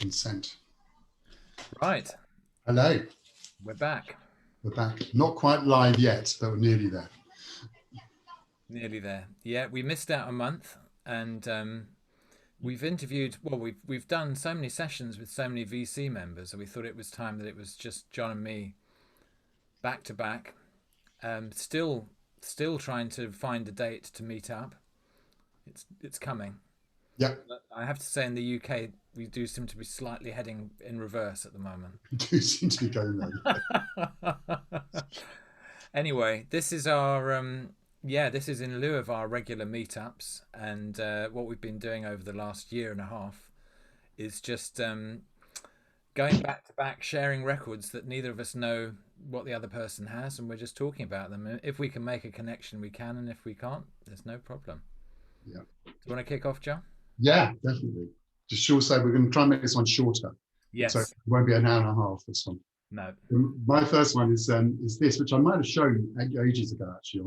consent. Right, Hello, we're back. we're back. Not quite live yet, but we're nearly there. Nearly there. Yeah, we missed out a month, and we've interviewed. Well, we've done so many sessions with so many VC members, and we thought it was time that it was just John and me back to back. Still trying to find a date to meet up. It's coming. Yep, But I have to say, in the UK, we do seem to be slightly heading in reverse at the moment. we do seem to be going there. Anyway, this is our yeah, this is in lieu of our regular meetups, and what we've been doing over the last year and a half is just going back to back, sharing records that neither of us know what the other person has, and we're just talking about them. And if we can make a connection, we can, and if we can't, there's no problem. Yeah, Do you want to kick off, John? yeah, definitely. Just short say we're going to try and make this one shorter, so it Yes. won't be an hour and a half. This one. No. My first one is this, which I might have shown ages ago actually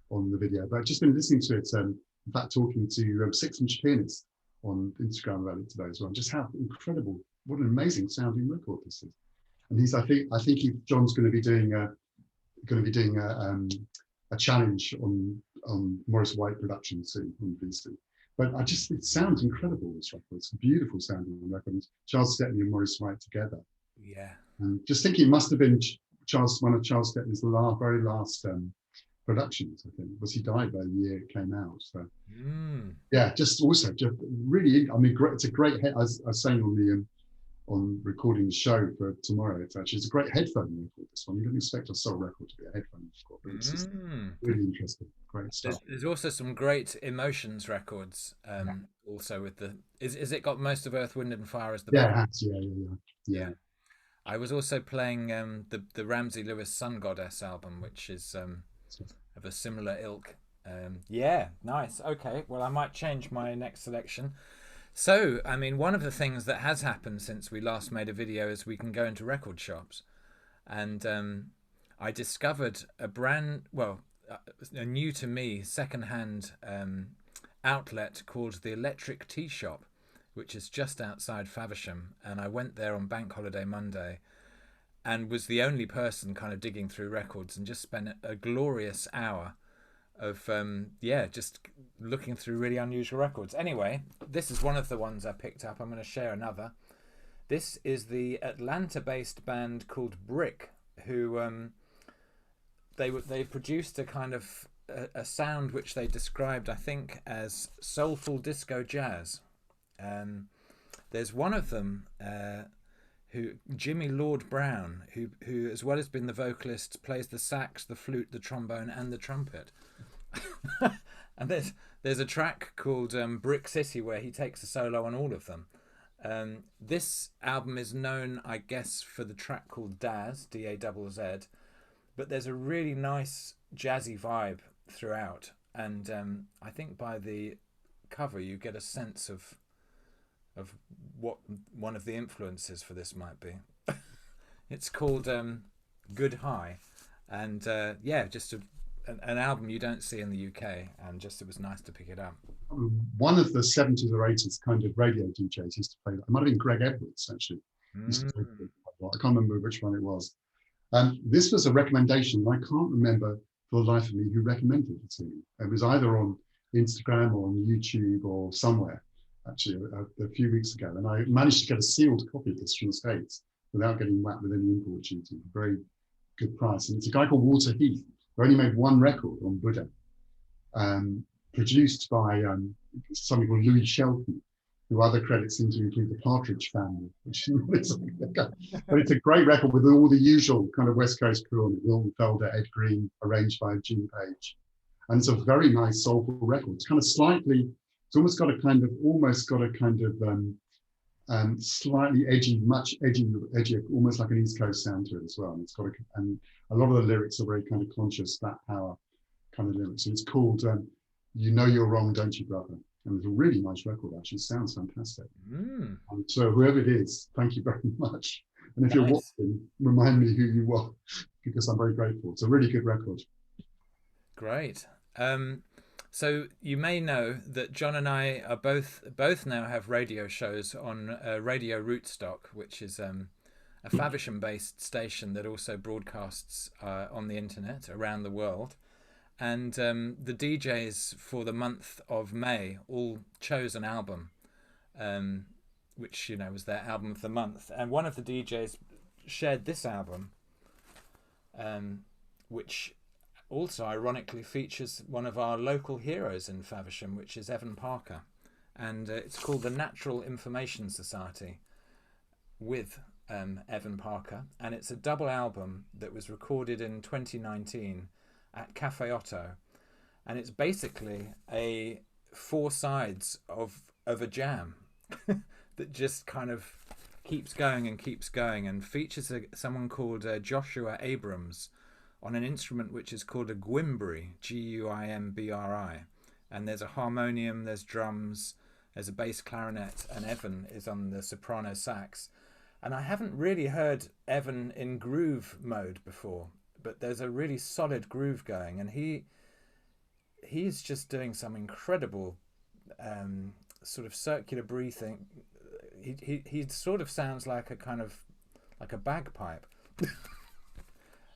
on the video, but I've just been listening to it. In fact, talking to 6-inch pianists on Instagram about it today as well. Just how incredible, what an amazing sounding record this is. And I think John's going to be doing a challenge on Morris White production soon on VC. But it sounds incredible. This record, it's a beautiful sounding record. Charles Stepney and Morris White together. Yeah. And just thinking, it must have been one of Charles Stepney's very last productions. I think was he died by the year it came out. So yeah, just really. I mean, it's a great. I was saying on recording the show for tomorrow. It's a great headphone record. This one, you don't expect a soul record to be a headphone record, but it's just really interesting. Great stuff. There's also some great emotions records. Also with the is it got most of Earth, Wind and Fire as the Yeah, it background? has. Yeah. Yeah. I was also playing the Ramsey Lewis Sun Goddess album, which is of a similar ilk. Yeah, nice. Okay, well, I might change my next selection. So, I mean, one of the things that has happened since we last made a video is we can go into record shops, and I discovered a new to me secondhand outlet called the Electric Tea Shop, which is just outside Faversham, and I went there on Bank Holiday Monday and was the only person kind of digging through records and just spent a glorious hour of just looking through really unusual records. Anyway, this is one of the ones I picked up. I'm going to share another. This is the Atlanta-based band called Brick, who they produced a kind of a sound which they described, I think, as soulful disco jazz. There's one of them, Jimmy Lord Brown, who as well as being the vocalist, plays the sax, the flute, the trombone, and the trumpet. And there's a track called Brick City where he takes a solo on all of them. This album is known, I guess, for the track called Dazz, D-A-Z-Z, but there's a really nice jazzy vibe throughout, and I think by the cover you get a sense of what one of the influences for this might be. It's called Good High, and just an album you don't see in the UK, and just it was nice to pick it up. One of the 70s or 80s kind of radio DJs used to play that. It might have been Greg Edwards, actually. I can't remember which one it was. This was a recommendation. I can't remember for the life of me who recommended it to me. It was either on Instagram or on YouTube or somewhere, actually, a few weeks ago. And I managed to get a sealed copy of this from the States without getting whacked with any import duty. Very good price. And it's a guy called Walter Heath, who only made one record on Buddha, produced by somebody called Louis Shelton, who other credits seem to include the Partridge Family, which but it's a great record with all the usual kind of West Coast crew on it: Wilton Felder, Ed Green, arranged by Gene Page. And it's a very nice soulful record. It's kind of it's almost got a kind of slightly edgy, edgier, almost like an East Coast sound to it as well. And it's got and a lot of the lyrics are very kind of conscious, flat power kind of lyrics. And it's called You Know You're Wrong, Don't You, Brother? And it's a really nice record, actually. It sounds fantastic. And so whoever it is, thank you very much. And if you're watching, remind me who you are, because I'm very grateful. It's a really good record. Great. So you may know that John and I are both now have radio shows on Radio Rootstock, which is a Faversham-based station that also broadcasts on the internet around the world. And the DJs for the month of May all chose an album, which was their album of the month. And one of the DJs shared this album, which also ironically features one of our local heroes in Faversham, which is Evan Parker, and it's called the Natural Information Society with Evan Parker, and it's a double album that was recorded in 2019 at Cafe Otto, and it's basically a 4 sides of a jam that just kind of keeps going and features someone called Joshua Abrams on an instrument which is called a Guimbri, Guimbri, and there's a harmonium, there's drums, there's a bass clarinet, and Evan is on the soprano sax. And I haven't really heard Evan in groove mode before, but there's a really solid groove going, and he's just doing some incredible sort of circular breathing. He sort of sounds like a bagpipe.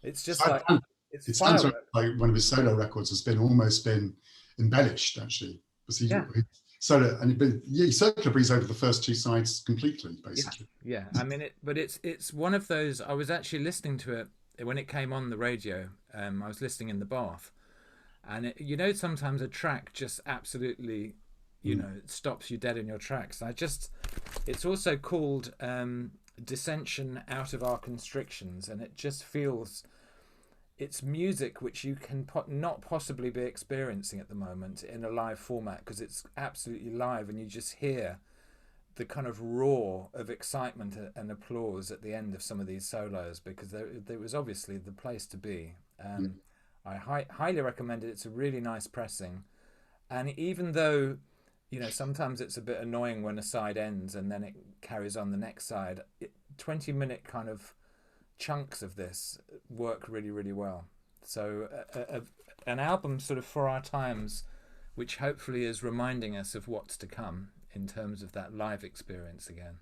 It's just like it sounds like one of his solo records has almost been embellished, actually. He solo, and he circular breathes over the first 2 sides completely, basically. Yeah. I mean, it's one of those. I was actually listening to it when it came on the radio. I was listening in the bath, and sometimes a track just absolutely, it stops you dead in your tracks. It's also called Dissension Out of Our Constrictions, and it just feels. It's music which you can not possibly be experiencing at the moment in a live format, because it's absolutely live, and you just hear the kind of roar of excitement and applause at the end of some of these solos, because there was obviously the place to be. I highly recommend it. It's a really nice pressing, and even though sometimes it's a bit annoying when a side ends and then it carries on the next side, 20-minute kind of chunks of this work really, really well. So an album sort of for our times, which hopefully is reminding us of what's to come in terms of that live experience again.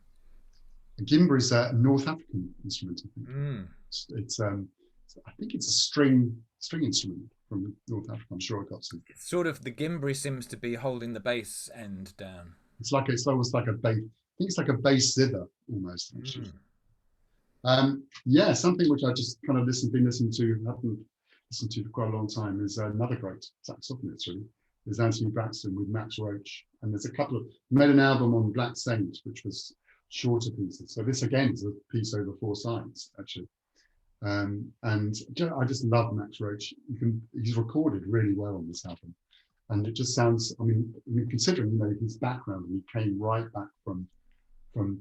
Gimbra is a North African instrument, I think. It's I think it's a string instrument from North Africa. I'm sure I got some. It's sort of, the gimbri seems to be holding the bass end down. It's almost like a bass. I think it's like a bass zither almost, actually. Something which I just kind of haven't listened to for quite a long time is another great saxophonist, really, is Anthony Braxton with Max Roach. And there's made an album on Black Saint, which was shorter pieces. So this again is a piece over 4 sides, actually. And I just love Max Roach. He's recorded really well on this album. And it just sounds, considering, his background, and he came right back from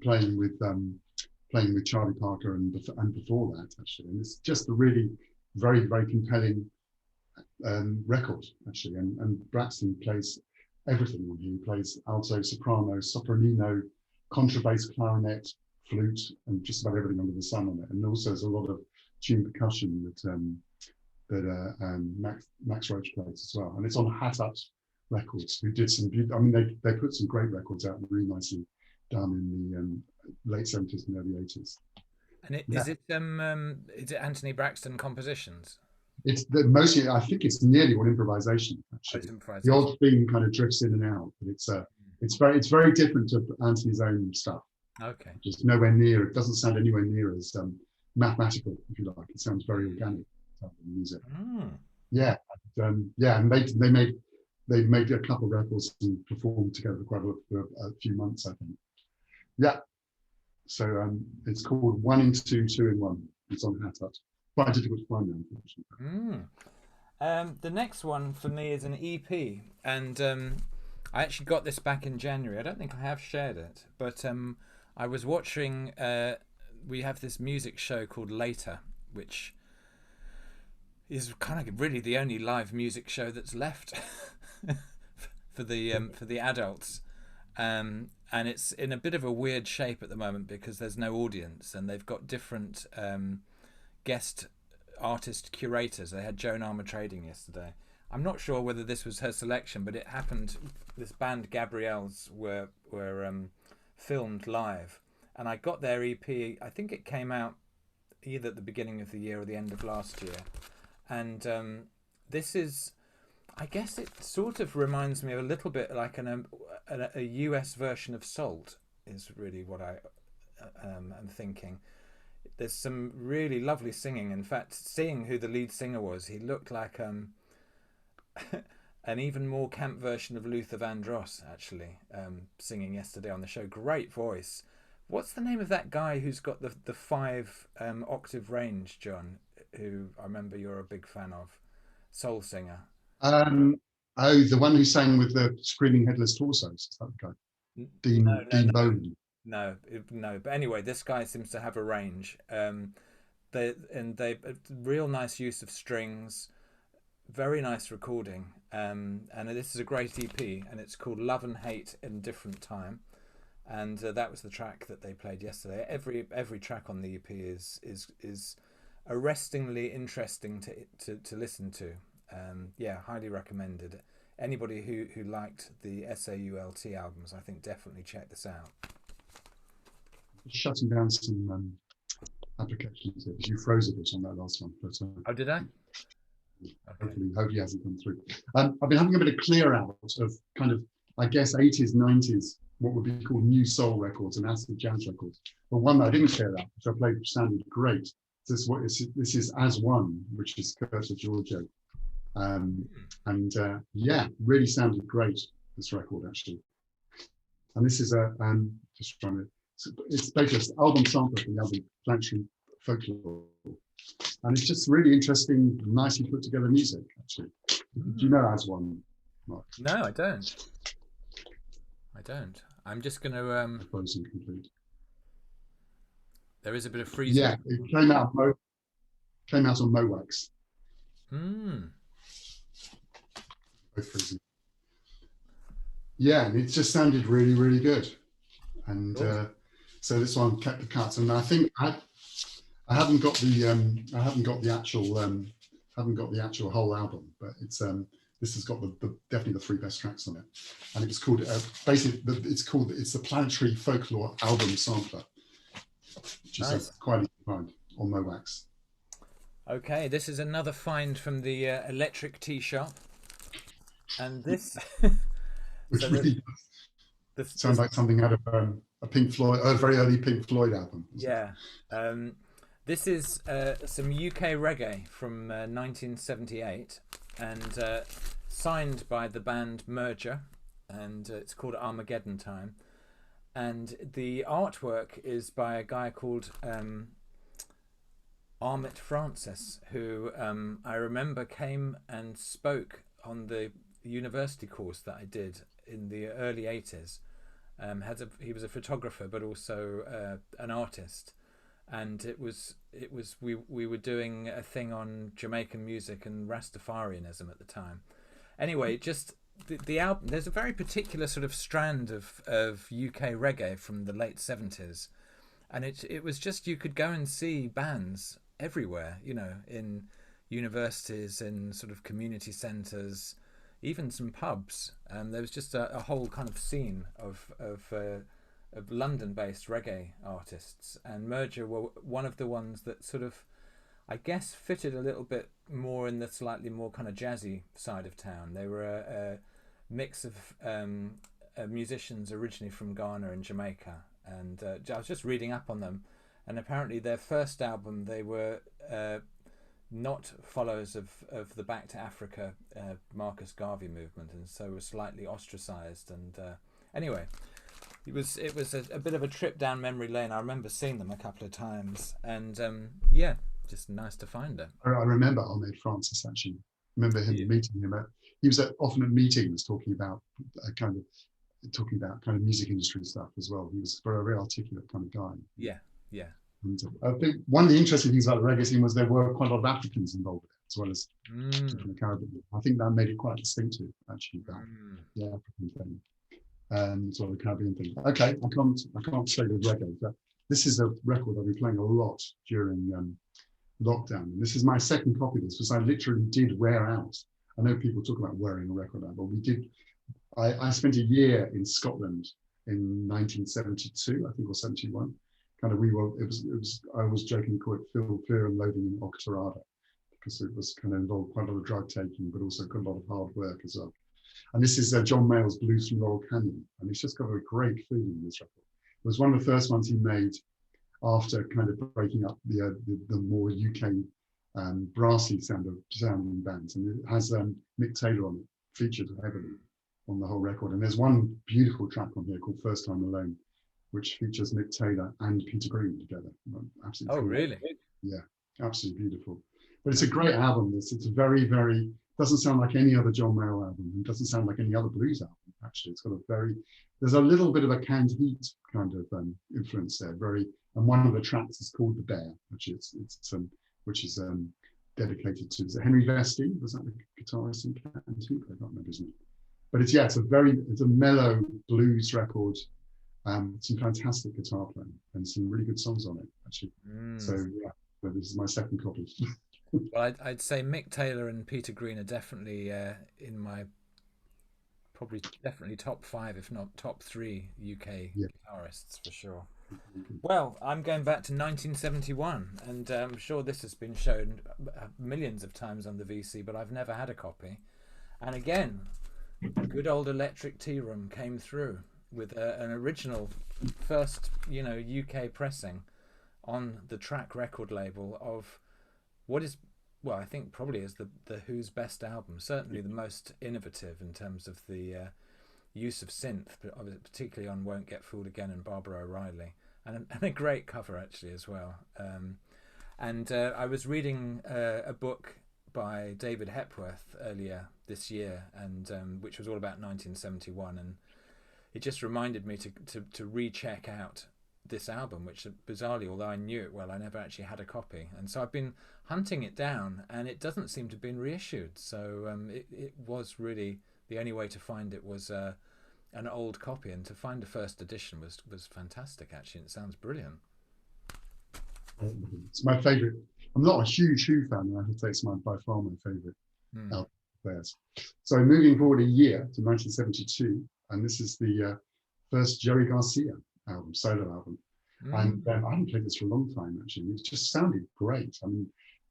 playing with Charlie Parker and before that, actually. And it's just a really very, very compelling record, actually. And Braxton plays everything on here. He plays alto, soprano, sopranino, contrabass, clarinet, flute, and just about everything under the sun on it. And also there's a lot of tuned percussion that Max Roach plays as well. And it's on Hat Up Records, who did some they put some great records out, really nicely done in the late 70s and early 80s. And is it Anthony Braxton compositions? It's mostly, I think it's nearly all improvisation, actually. The odd theme kind of drifts in and out, but it's very different to Anthony's own stuff. Okay. Just nowhere near, it doesn't sound anywhere near as mathematical, if you like. It sounds very organic, music. Yeah, and they made a couple of records and performed together for quite a few months, I think. Yeah. So it's called 1 in 2, 2 in 1. It's on Hat Hut. Quite difficult to find now, unfortunately. The next one for me is an EP, and I actually got this back in January. I don't think I have shared it, but I was watching. We have this music show called Later, which is kind of really the only live music show that's left for the adults. And it's in a bit of a weird shape at the moment because there's no audience, and they've got different guest artist curators. They had Joan Armatrading yesterday. I'm not sure whether this was her selection, but it happened. This band Gabriels were filmed live, and I got their EP. I think it came out either at the beginning of the year or the end of last year, and this is, I guess it sort of reminds me of a little bit like a US version of Salt is really what I am thinking. There's some really lovely singing. In fact, seeing who the lead singer was, he looked like an even more camp version of Luther Vandross, actually, singing yesterday on the show. Great voice. What's the name of that guy who's got the 5 octave range, John, who I remember you're a big fan of? Soul singer. Oh, the one who sang with the Screaming Headless Torsos. Is that the guy? Dean Bowman. No. But anyway, this guy seems to have a range. They real nice use of strings, very nice recording. And this is a great EP, and it's called Love and Hate in Different Time. And that was the track that they played yesterday. Every track on the EP is arrestingly interesting to listen to. Yeah, highly recommended. Anybody who liked the SAULT albums, I think definitely check this out. Shutting down some applications here because you froze a bit on that last one. But, oh, did I? Okay. Hopefully it hasn't come through. I've been having a bit of clear out of kind of, I guess, 80s, 90s, what would be called new soul records and acid jazz records. But one that I didn't clear out, which I played, which sounded great. This is As One, which is Curtis Giorgio. Yeah, really sounded great, this record, actually. And this is just trying to, it's basically an album sample from the album Planetary Folklore. And it's just really interesting, nicely put together music, actually. Do you know As One, Mark? No, I don't. I'm just going to... Frozen complete. There is a bit of freezing. Yeah, it came out on Mowax. Both freezing. Yeah, and it just sounded really, really good. And so this one kept the cuts. And I think I haven't got the actual whole album, but it's this has got definitely the 3 best tracks on it. And it was called it's the Planetary Folklore album sampler, which is quite easy to find on Mowax. Okay, this is another find from the Electric Tea Shop, and this which really sounds like something out of a Pink Floyd, a very early Pink Floyd album. Yeah. This is some UK reggae from 1978, and signed by the band Merger, and it's called Armageddon Time. And the artwork is by a guy called Armit Francis, who I remember came and spoke on the university course that I did in the early 80s. He was a photographer, but also an artist. And we were doing a thing on Jamaican music and Rastafarianism at the time. Anyway, just the album, there's a very particular sort of strand of UK reggae from the late 70s, and it was just, you could go and see bands everywhere, you know, in universities, in sort of community centres, even some pubs. There was just a whole kind of scene of London-based reggae artists, and Merger were one of the ones that sort of, I guess, fitted a little bit more in the slightly more kind of jazzy side of town. They were a mix of musicians originally from Ghana and Jamaica, and I was just reading up on them, and apparently their first album, they were not followers of the Back to Africa Marcus Garvey movement, and so were slightly ostracised. And anyway, it was a bit of a trip down memory lane. I remember seeing them a couple of times, and yeah, just nice to find them. I remember Ahmed Francis, actually. I remember him meeting him he was often at meetings talking about kind of music industry stuff as well. He was a very articulate kind of guy. Yeah. And I think one of the interesting things about the reggae scene was there were quite a lot of Africans involved with it, as well as from the Caribbean. I think that made it quite distinctive, actually, that the African thing, sort of the Caribbean thing. Okay, I can't stay with reggae, but this is a record I've been playing a lot during lockdown. And this is my second copy of this, because I literally did wear out I know people talk about wearing a record out, but we did. I spent a year in Scotland in 1972, I think, or 71. Kind of, I was jokingly called it Fear and Loathing in Octorada, because it was kind of involved quite a lot of drug taking, but also got a lot of hard work as well. And this is John Mayall's Blues from Laurel Canyon, and he's just got a great feeling in this record. It was one of the first ones he made after kind of breaking up the more UK brassy sounding bands, and it has Mick Taylor on it, featured heavily on the whole record. And there's one beautiful track on here called First Time Alone, which features Mick Taylor and Peter Green together. Absolutely. Oh, cool. Really? Yeah, absolutely beautiful. But it's a great album. It's very, very, doesn't sound like any other John Mayall album. It doesn't sound like any other blues album, actually. It's got there's a little bit of a Canned Heat kind of influence there. And one of the tracks is called The Bear, which is dedicated to, is it Henry Vesti? Was that the guitarist in Canned Heat? I can't remember his name. But it's a mellow blues record. Some fantastic guitar playing and some really good songs on it, actually. So yeah, this is my second copy. Well, I'd say Mick Taylor and Peter Green are definitely in my definitely top 5, if not top 3 UK guitarists for sure. Well, I'm going back to 1971, and I'm sure this has been shown millions of times on the VC, but I've never had a copy. And again, good old Electric Tea Room came through with an original first, UK pressing on the Track record label of what is, well, I think probably is the Who's best album, certainly the most innovative in terms of the use of synth, particularly on Won't Get Fooled Again and Barbara O'Reilly, and a great cover actually as well. I was reading a book by David Hepworth earlier this year, and which was all about 1971, and it just reminded me to recheck out this album, which bizarrely, although I knew it well, I never actually had a copy, and so I've been hunting it down, and it doesn't seem to have been reissued. So it was really the only way to find it was an old copy, and to find a first edition was fantastic actually. It sounds brilliant. It's my favourite. I'm not a huge Who fan, and I have to say it's by far my favourite album of theirs. So moving forward a year to 1972, and this is the first Jerry Garcia album, solo album. And I haven't played this for a long time, actually. It just sounded great. I mean,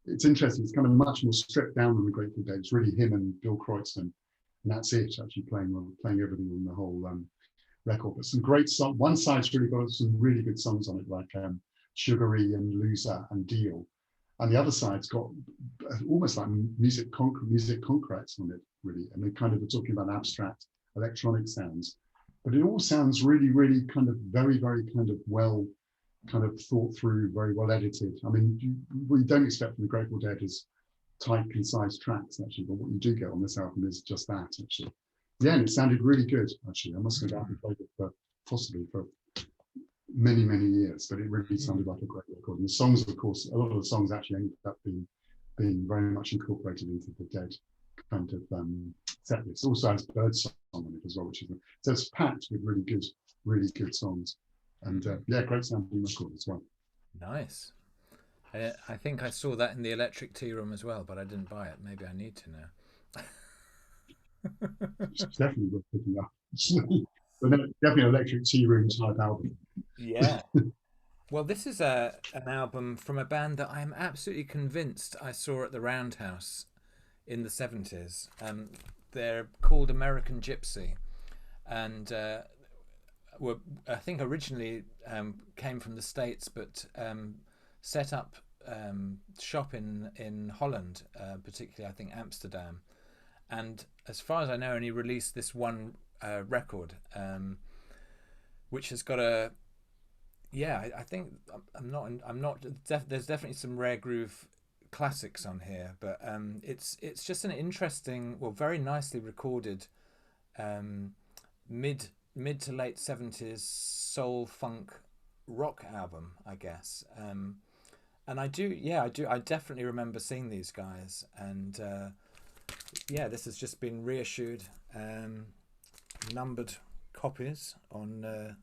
it's interesting. It's kind of much more stripped down than the Grateful Dead. It's really him and Bill Kreutzmann, and that's it, actually playing everything on the whole record. But some great songs. One side's really got some really good songs on it, like Sugary and Loser and Deal. And the other side's got almost like music concretes on it, really. And they kind of are talking about abstract electronic sounds. But it all sounds really, really kind of very, very kind of well, kind of thought through, very well edited. I mean, what you don't expect from the Grateful Dead is tight, concise tracks, actually. But what you do get on this album is just that, actually. Yeah, and it sounded really good, actually. I must have played it possibly for many, many years, but it really sounded like a great record. And the songs, of course, a lot of the songs actually ended up being very much incorporated into the Dead kind of set list. Also has Birdsong on it as well, which is so it's packed with really good songs, and great sounding record as well. Nice. I think I saw that in the Electric Tea Room as well, but I didn't buy it. Maybe I need to now. It's definitely worth picking up. But definitely Electric Tea Room type album. Yeah. Well, this is an album from a band that I am absolutely convinced I saw at the Roundhouse in the 70s. They're called American Gypsy, and were, I think, originally came from the States, but set up shop in Holland, particularly I think Amsterdam, and as far as I know only released this one record, which has got a I think I'm not there's definitely some rare groove classics on here, but it's just an interesting, well, very nicely recorded mid to late 70s soul funk rock album, I guess. And I definitely remember seeing these guys, and this has just been reissued, numbered copies on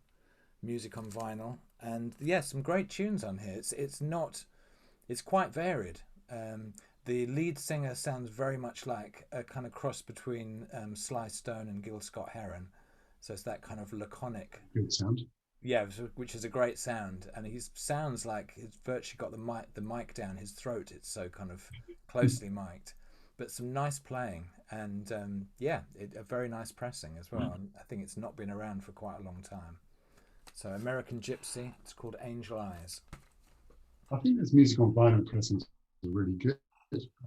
Music on Vinyl, and some great tunes on here. It's quite varied. the lead singer sounds very much like a kind of cross between Sly Stone and Gil Scott-Heron. So it's that kind of laconic. Good sound. Yeah, which is a great sound, and he sounds like he's virtually got the mic down his throat. It's so kind of closely mic'd, but some nice playing, and a very nice pressing as well. And I think it's not been around for quite a long time. So American Gypsy, it's called Angel Eyes. I think this music on vinyl pressings is really good.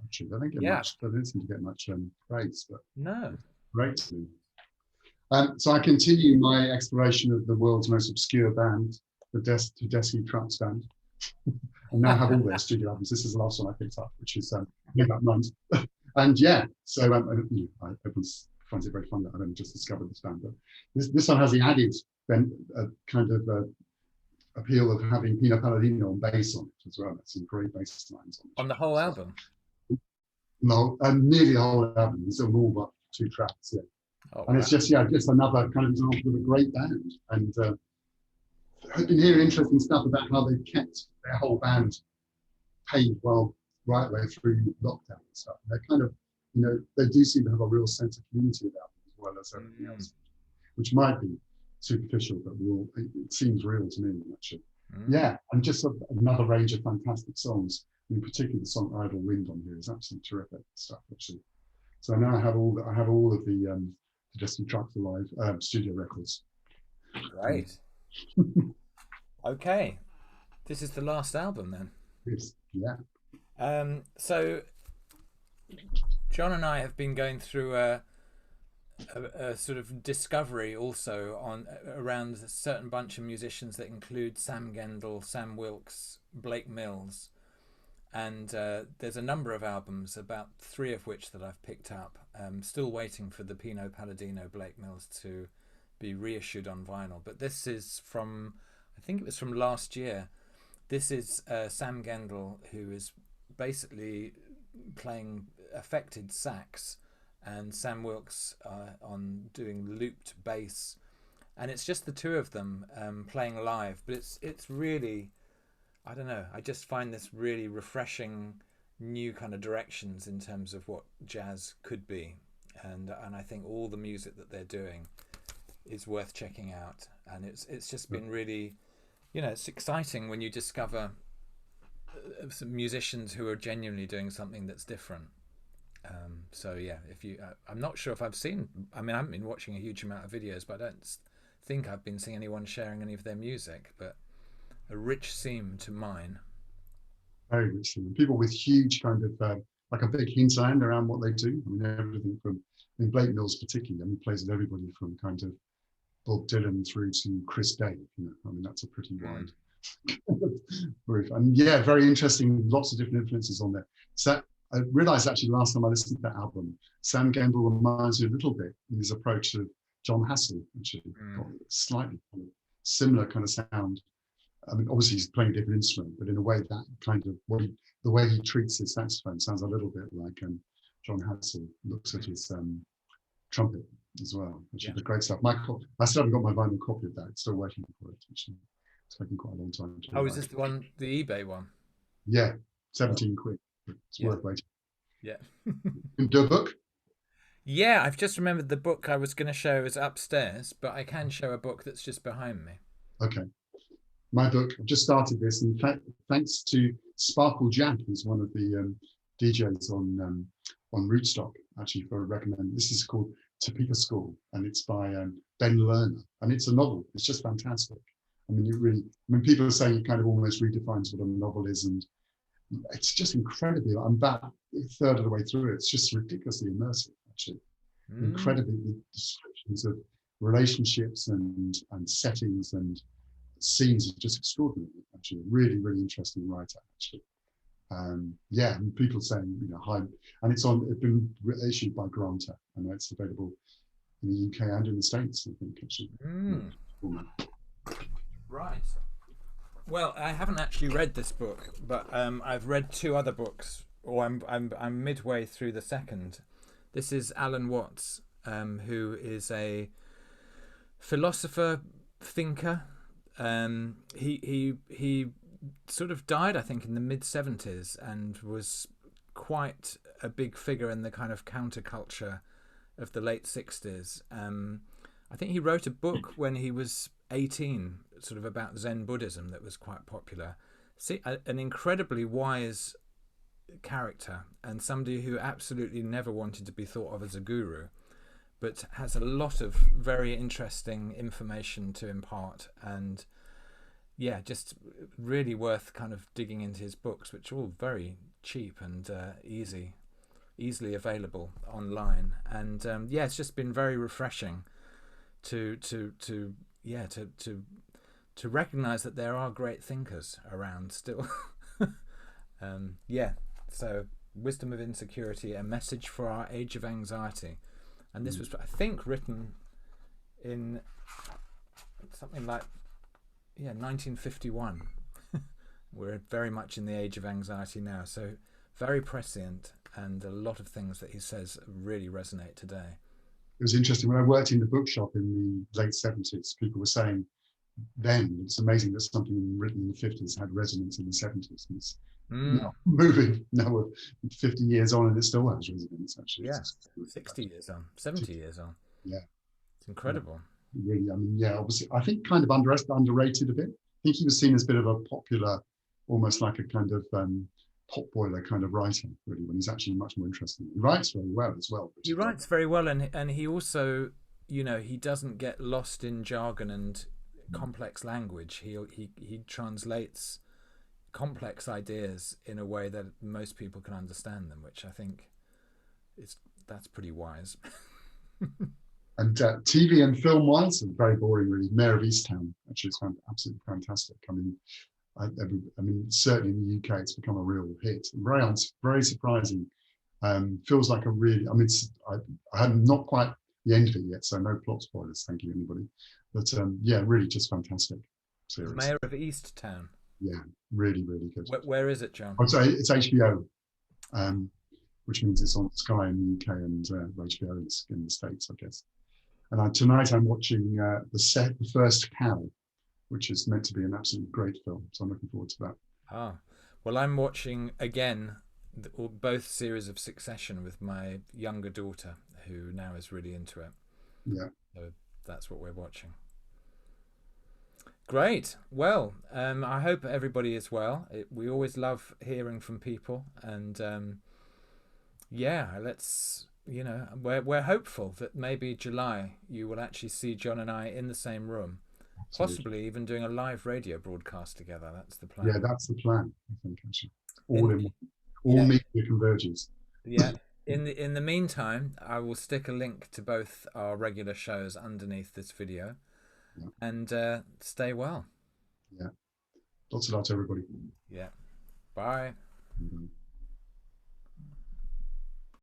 Actually, I don't get much. I don't seem to get much praise, but no, great to me. So I continue my exploration of the world's most obscure band, the Tedeschi Trucks Band. And now have all their studio albums. This is the last one I picked up, which is Big Up Month. And yeah, so everyone finds it very fun that I've only just discovered this band. But this one has the added kind of appeal of having Pino Palladino on bass on it as well. That's some great bass lines on it. On the whole album? No, nearly the whole album. It's all but 2 tracks, yeah. Oh, and wow. It's just another kind of example of a great band. And I've been hearing interesting stuff about how they've kept their whole band paid well right way through lockdown and stuff. And they're kind of, they do seem to have a real sense of community about them as well as everything else, which might be superficial, but it seems real to me actually. Yeah, and just another range of fantastic songs. I mean, particularly the song "Idle Wind" on here is absolutely terrific stuff actually. So now I have all of the Tedeschi Trucks Alive studio records. Right. Okay, this is the last album then. Yes. Yeah. So John and I have been going through a sort of discovery also around a certain bunch of musicians that include Sam Gendel, Sam Wilkes, Blake Mills, and there's a number of albums, about 3 of which that I've picked up. Still waiting for the Pino Palladino, Blake Mills to be reissued on vinyl, but this is from, I think it was from last year. This is Sam Gendel, who is basically playing affected sax, and Sam Wilkes on doing looped bass, and it's just the 2 of them playing live. But it's really, I don't know, I just find this really refreshing new kind of directions in terms of what jazz could be, and I think all the music that they're doing is worth checking out, and it's just been really, it's exciting when you discover some musicians who are genuinely doing something that's different. So yeah, I'm not sure if I've seen, I haven't been watching a huge amount of videos, but I don't think I've been seeing anyone sharing any of their music, but a rich seam to mine. Very rich seam. People with huge kind of, like a big hinterland around what they do. Everything from, Blake Mills particularly, plays with everybody from kind of Bob Dylan through to Chris Day. That's a pretty wide roof. And yeah, very interesting, lots of different influences on there. So I realized actually last time I listened to that album, Sam Gendel reminds me a little bit in his approach of John Hassell, actually. Got slightly kind of similar kind of sound. Obviously he's playing a different instrument, but in a way that kind of the way he treats his saxophone sounds a little bit like John Hassell looks at his trumpet as well. Which is great stuff. I still haven't got my vinyl copy of that. It's still waiting for it. Actually. It's taken quite a long time. Is this the eBay one? Yeah, 17 quid. It's worth waiting. Yeah. You do a book? Yeah, I've just remembered the book I was going to show is upstairs, but I can show a book that's just behind me. Okay. My book, I've just started this, in fact, thanks to Sparkle Jack, who's one of the DJs on Rootstock, actually, for a recommend. This is called Topeka School, and it's by Ben Lerner, and it's a novel. It's just fantastic. People are saying it kind of almost redefines what a novel is, and it's just incredibly. I'm about a third of the way through it. It's just ridiculously immersive, actually. Incredibly, the descriptions of relationships and settings and scenes are just extraordinary. Actually, really, really interesting writer. Actually, and people saying hi, and it's been issued by Granta, and it's available in the UK and in the States. I think actually. Right. Well, I haven't actually read this book, but I've read 2 other books, or I'm midway through the second. This is Alan Watts, who is a philosopher, thinker. He sort of died, I think, in the mid-70s, and was quite a big figure in the kind of counterculture of the late 60s. I think he wrote a book when he was 18, sort of about Zen Buddhism, that was quite popular. See, an incredibly wise character, and somebody who absolutely never wanted to be thought of as a guru, but has a lot of very interesting information to impart. And yeah, just really worth kind of digging into his books, which are all very cheap and easily available online. And yeah, it's just been very refreshing to recognize that there are great thinkers around still. Yeah, so Wisdom of Insecurity, a message for our age of anxiety. And this was, I think, written in something like 1951. We're very much in the age of anxiety now, so very prescient, and a lot of things that he says really resonate today. It was interesting when I worked in the bookshop in the late 70s. People were saying then it's amazing that something written in the 50s had resonance in the 70s. And it's now moving now 50 years on, and it still has resonance. Actually, yeah, 60 years on, 70 years on. Yeah, it's incredible. Yeah, really, I mean, yeah, obviously, I think kind of underrated a bit. I think he was seen as a bit of a popular, almost like a kind of pot boiler kind of writer, really, when he's actually much more interesting. He writes very well as well. He writes very well, and he also, you know, he doesn't get lost in jargon and complex language. He translates complex ideas in a way that most people can understand them, which I think that's pretty wise. And TV and film wise, very boring really. Mayor of Easttown actually is absolutely fantastic. I mean, certainly in the UK, it's become a real hit. Very surprising. Feels like a really. I mean, I had not quite the end of it yet, so no plot spoilers. Thank you, anybody. But yeah, really just fantastic series. Mayor of Easttown. Yeah, really, really good. Where is it, John? I'd say it's HBO, which means it's on Sky in the UK and HBO in the States, I guess. And tonight I'm watching The First Cow, which is meant to be an absolutely great film. So I'm looking forward to that. Ah, well, I'm watching again both series of Succession with my younger daughter, who now is really into it. Yeah. So that's what we're watching. Great. Well, I hope everybody is well. We always love hearing from people, and yeah, let's. You know, we're hopeful that maybe July you will actually see John and I in the same room, absolutely. Possibly even doing a live radio broadcast together. That's the plan. Yeah, that's the plan. I think actually, all media converges. Yeah. In the meantime, I will stick a link to both our regular shows underneath this video, and stay well. Yeah. Lots of love to everybody. Yeah. Bye. Mm-hmm.